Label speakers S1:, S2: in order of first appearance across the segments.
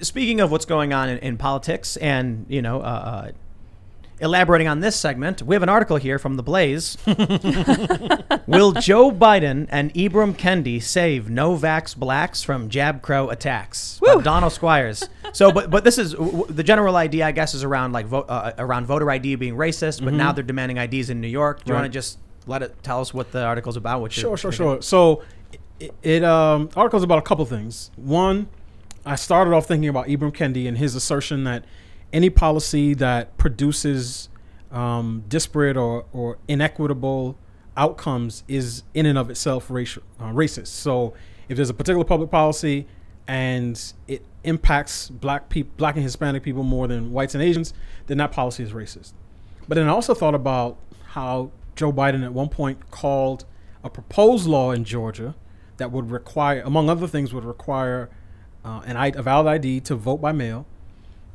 S1: Speaking of what's going on in politics and, elaborating on this segment, we have an article here from the Blaze. Will Joe Biden and Ibram Kendi save no-vax blacks from jab crow attacks? By Delano Squires. So, but this is the general idea, I guess, is around around voter ID being racist. But now they're demanding IDs in New York. Do you want to just tell us what the article's about?
S2: Sure. So, article's about a couple things. One, I started off thinking about Ibram Kendi and his assertion that any policy that produces disparate or inequitable outcomes is in and of itself racist. So if there's a particular public policy and it impacts black and Hispanic people more than whites and Asians, then that policy is racist. But then I also thought about how Joe Biden at one point called a proposed law in Georgia that would require, among other things, a valid ID to vote by mail.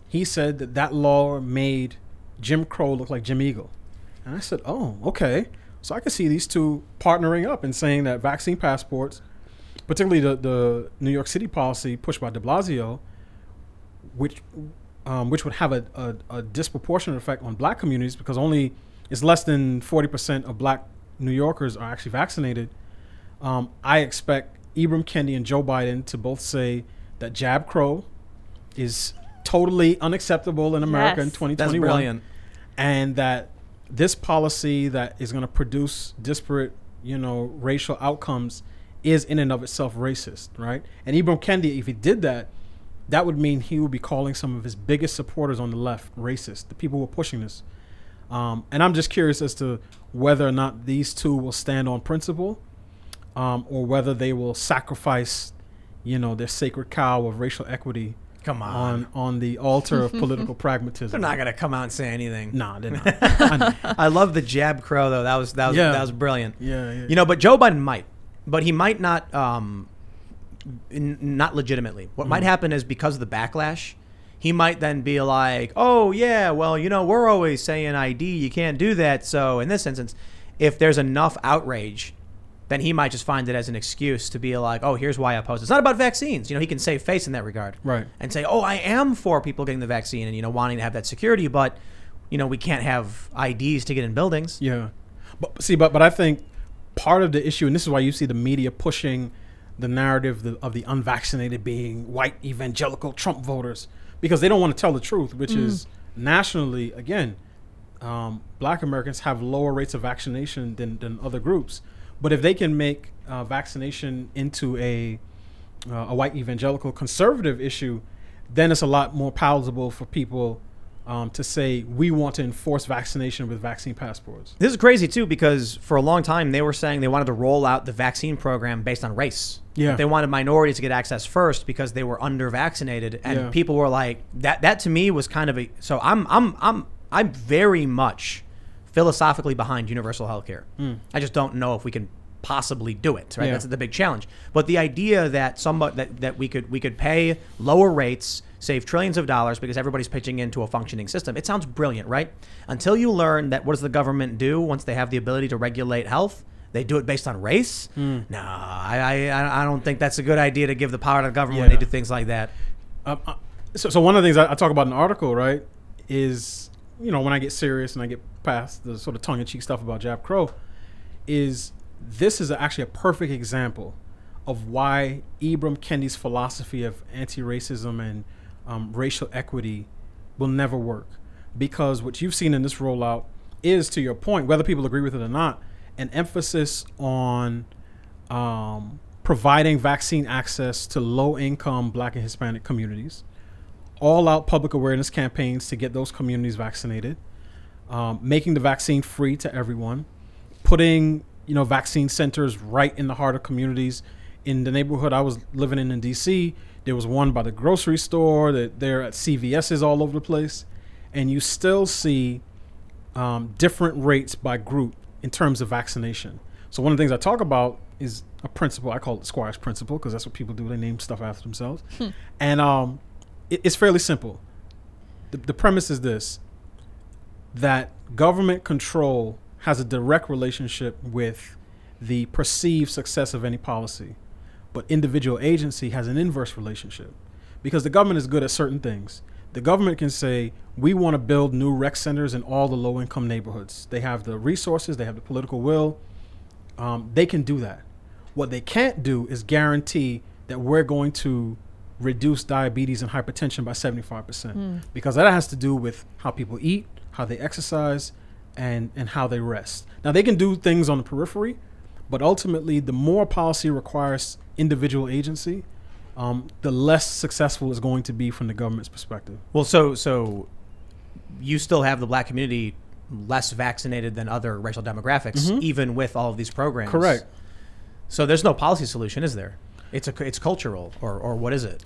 S2: He said that law made Jim Crow look like Jim Eagle. And I said, oh, okay. So I could see these two partnering up and saying that vaccine passports, particularly the New York City policy pushed by de Blasio, which would have a disproportionate effect on black communities because it's less than 40% of black New Yorkers are actually vaccinated. I expect Ibram Kendi and Joe Biden to both say that jab crow is totally unacceptable in America in 2021.
S1: That's brilliant.
S2: And that this policy that is going to produce disparate, racial outcomes is in and of itself racist, right? And Ibram Kendi, if he did that, that would mean he would be calling some of his biggest supporters on the left racist, the people who are pushing this. And I'm just curious as to whether or not these two will stand on principle or whether they will sacrifice their sacred cow of racial equity on the altar of political pragmatism.
S1: They're not going to come out and say anything.
S2: No, they're not.
S1: I love the jab crow, though. That was brilliant.
S2: Yeah.
S1: But Joe Biden might. But he might not not legitimately. What might happen is because of the backlash, he might then be like, oh, yeah, well, we're always saying ID. You can't do that. So in this instance, if there's enough outrage, then he might just find it as an excuse to be like, oh, here's why I oppose it. It's not about vaccines. He can save face in that regard.
S2: Right.
S1: And say, oh, I am for people getting the vaccine and, wanting to have that security, but, we can't have IDs to get in buildings.
S2: Yeah. But I think part of the issue, and this is why you see the media pushing the narrative of the unvaccinated being white evangelical Trump voters, because they don't want to tell the truth, which is nationally, again, black Americans have lower rates of vaccination than other groups. But if they can make vaccination into a white evangelical conservative issue, then it's a lot more palatable for people to say we want to enforce vaccination with vaccine passports.
S1: This is crazy, too, because for a long time they were saying they wanted to roll out the vaccine program based on race.
S2: Yeah.
S1: They wanted minorities to get access first because they were under-vaccinated. And people were like, that to me was kind of a... So I'm very much philosophically behind universal health care. I just don't know if we can possibly do it, right? That's the big challenge. But the idea that that we could pay lower rates, save trillions of dollars because everybody's pitching into a functioning system, it sounds brilliant, right? Until you learn that what does the government do once they have the ability to regulate health? They do it based on race? No, I don't think that's a good idea to give the power to the government when they do things like that.
S2: So one of the things I talk about in the article, right, is, when I get serious and I get past the sort of tongue-in-cheek stuff about Jab Crow, is this is actually a perfect example of why Ibram Kendi's philosophy of anti-racism and racial equity will never work. Because what you've seen in this rollout is, to your point, whether people agree with it or not, an emphasis on providing vaccine access to low-income black and Hispanic communities, all-out public awareness campaigns to get those communities vaccinated, making the vaccine free to everyone, putting vaccine centers right in the heart of communities. In the neighborhood I was living in DC, there was one by the grocery store, that they're at CVS's all over the place, and you still see different rates by group in terms of vaccination. So one of the things I talk about is a principle. I call it Squires principle because that's what people do. They name stuff after themselves. And it's fairly simple. The premise is this, that government control has a direct relationship with the perceived success of any policy, but individual agency has an inverse relationship. because the government is good at certain things. The government can say, we want to build new rec centers in all the low-income neighborhoods. They have the resources. They have the political will. They can do that. What they can't do is guarantee that we're going to reduce diabetes and hypertension by 75%, because that has to do with how people eat, how they exercise, and how they rest. Now, they can do things on the periphery, but ultimately, the more policy requires individual agency, the less successful it's going to be from the government's perspective.
S1: Well, so you still have the black community less vaccinated than other racial demographics, even with all of these programs.
S2: Correct.
S1: So there's no policy solution, is there? It's cultural, or what is it?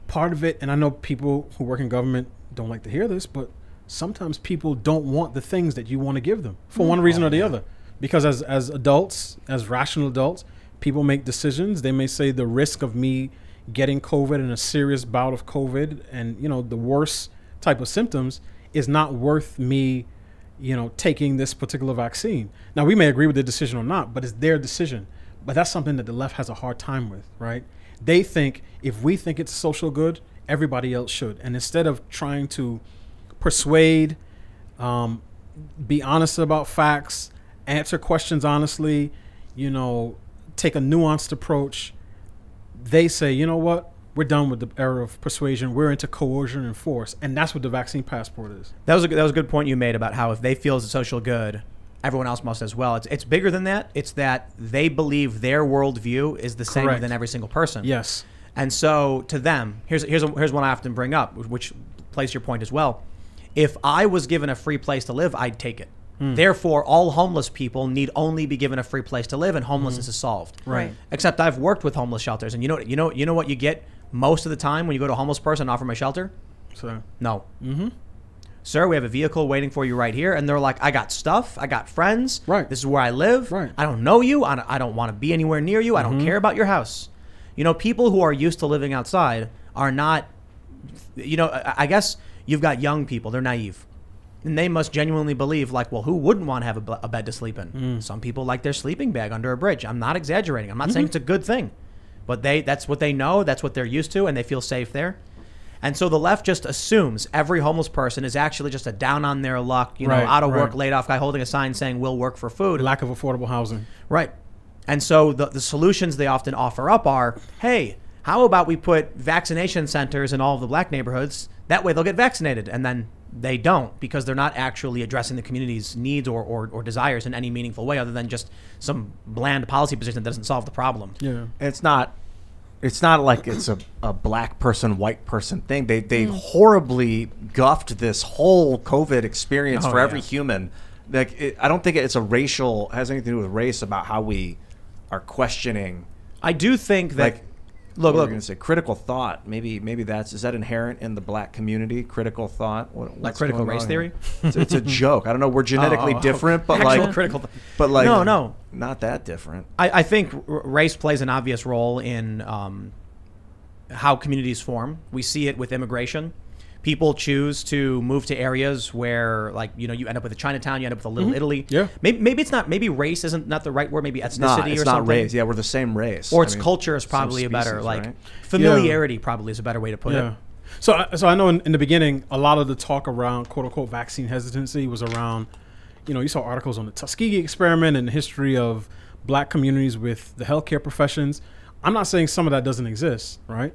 S2: Part of it, and I know people who work in government don't like to hear this, but sometimes people don't want the things that you want to give them for one reason or the other. Because as adults, as rational adults, people make decisions. They may say the risk of me getting COVID and a serious bout of COVID and, the worst type of symptoms is not worth me, taking this particular vaccine. Now, we may agree with the decision or not, but it's their decision. But that's something that the left has a hard time with, right? They think if we think it's a social good, everybody else should. And instead of trying to persuade, be honest about facts, answer questions honestly, take a nuanced approach, they say, you know what? We're done with the era of persuasion. We're into coercion and force. And that's what the vaccine passport is.
S1: That was a good point you made about how if they feel it's a social good, everyone else must as well. It's bigger than that. It's that they believe their worldview is the same within every single person.
S2: Yes.
S1: And so to them, here's one I often bring up, which plays your point as well. If I was given a free place to live, I'd take it. Therefore, all homeless people need only be given a free place to live, and homelessness is solved.
S2: Right.
S1: Except I've worked with homeless shelters, and you know what you get most of the time when you go to a homeless person and offer my shelter?
S2: So
S1: No. Sir, we have a vehicle waiting for you right here. And they're like, I got stuff. I got friends.
S2: Right.
S1: This is where I live.
S2: Right.
S1: I don't know you. I don't want to be anywhere near you. I don't care about your house. People who are used to living outside are not, I guess you've got young people. They're naive. And they must genuinely believe, like, well, who wouldn't want to have a bed to sleep in? Some people like their sleeping bag under a bridge. I'm not exaggerating. I'm not saying it's a good thing. But that's what they know. That's what they're used to. And they feel safe there. And so the left just assumes every homeless person is actually just a down on their luck, out of work, laid off guy holding a sign saying, we'll work for food.
S2: Lack of affordable housing.
S1: Right. And so the solutions they often offer up are, hey, how about we put vaccination centers in all of the black neighborhoods? That way they'll get vaccinated. And then they don't, because they're not actually addressing the community's needs or desires in any meaningful way other than just some bland policy position that doesn't solve the problem.
S2: Yeah.
S3: It's not like it's a black person, white person thing. They horribly guffed this whole COVID experience for every human. Like, I don't think it's has anything to do with race about how we are questioning.
S1: I do think that,
S3: look, we're going to say critical thought. Maybe is that inherent in the black community? Critical thought,
S1: like critical race theory.
S3: It's a joke. I don't know. We're genetically different, but
S1: no,
S3: not that different.
S1: I think race plays an obvious role in how communities form. We see it with immigration. People choose to move to areas where, you end up with a Chinatown, you end up with a Little Italy.
S2: Yeah.
S1: Maybe it's not. Maybe race isn't not the right word. Maybe ethnicity
S3: it's
S1: or
S3: not
S1: something.
S3: Race. Yeah, we're the same race.
S1: Or culture is probably a better
S3: right?
S1: familiarity. Probably is a better way to put it.
S2: So I know in the beginning, a lot of the talk around quote unquote vaccine hesitancy was around, you saw articles on the Tuskegee experiment and the history of black communities with the healthcare professions. I'm not saying some of that doesn't exist, right?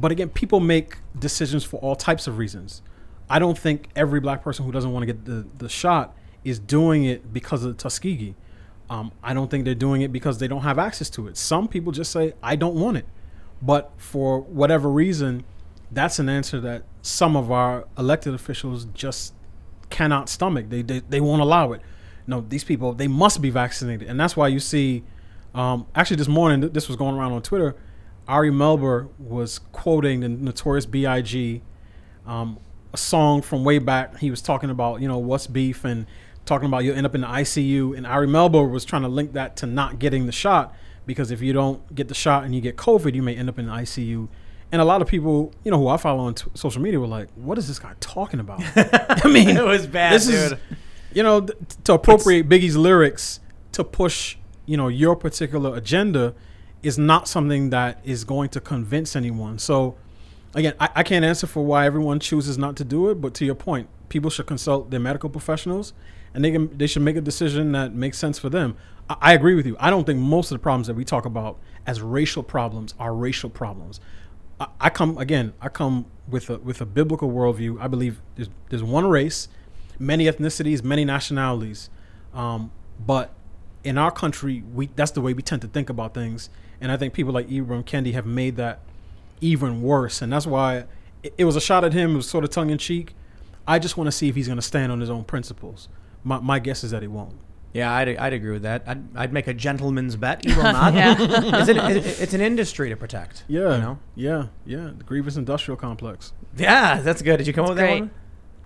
S2: But again, people make decisions for all types of reasons. I don't think every black person who doesn't want to get the shot is doing it because of the Tuskegee. I don't think they're doing it because they don't have access to it. Some people just say, I don't want it. But for whatever reason, that's an answer that some of our elected officials just cannot stomach. They won't allow it. No, these people, they must be vaccinated. And that's why you see, actually this morning, this was going around on Twitter, Ari Melber was quoting the Notorious B.I.G., a song from way back. He was talking about, what's beef and talking about you'll end up in the ICU. And Ari Melber was trying to link that to not getting the shot, because if you don't get the shot and you get COVID, you may end up in the ICU. And a lot of people, who I follow on social media were like, what is this guy talking about? I mean,
S1: it was bad,
S2: this
S1: dude.
S2: Is, to appropriate Biggie's lyrics to push, your particular agenda is not something that is going to convince anyone. So again, I can't answer for why everyone chooses not to do it, but to your point, people should consult their medical professionals, and they should make a decision that makes sense for them. I agree with you. I don't think most of the problems that we talk about as racial problems are racial problems. I come with a biblical worldview. I believe there's one race, many ethnicities, many nationalities, but in our country, that's the way we tend to think about things. And I think people like Ibram Kendi have made that even worse. And that's why it was a shot at him. It was sort of tongue in cheek. I just want to see if he's going to stand on his own principles. My guess is that he won't.
S1: Yeah, I'd agree with that. I'd make a gentleman's bet. He will not. It's an industry to protect.
S2: Yeah, you know? Yeah. The grievous industrial complex.
S1: Yeah, that's good. Did you come up with that one?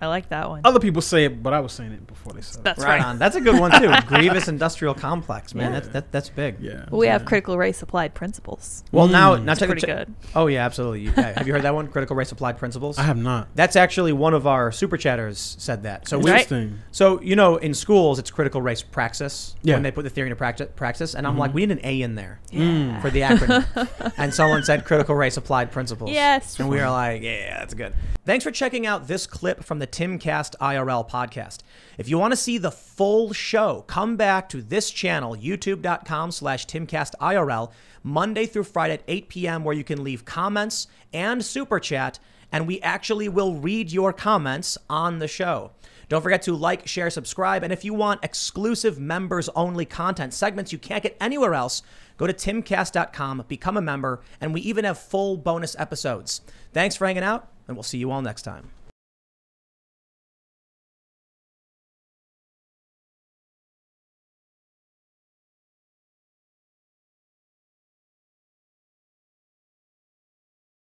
S4: I like that one.
S2: Other people say it, but I was saying it before they said it.
S4: That's right.
S1: On. That's a good one too. Grievous industrial complex, man.
S2: Yeah.
S1: That's big.
S2: Yeah.
S4: Well, we have critical race applied principles.
S1: Well, now
S4: That's pretty good.
S1: Oh yeah, absolutely. Have you heard that one? Critical race applied principles.
S2: I have not.
S1: That's actually one of our super chatters said that. So
S2: interesting.
S1: So in schools it's critical race praxis when they put the theory into practice, and I'm like, we need an A in there for the acronym. And someone said critical race applied principles.
S4: Yes.
S1: And we were like, yeah, that's good. Thanks for checking out this clip from the Timcast IRL podcast. If you want to see the full show, come back to this channel, youtube.com/TimcastIRL, Monday through Friday at 8 p.m., where you can leave comments and super chat, and we actually will read your comments on the show. Don't forget to like, share, subscribe, and if you want exclusive members-only content, segments you can't get anywhere else, go to timcast.com, become a member, and we even have full bonus episodes. Thanks for hanging out, and we'll see you all next time.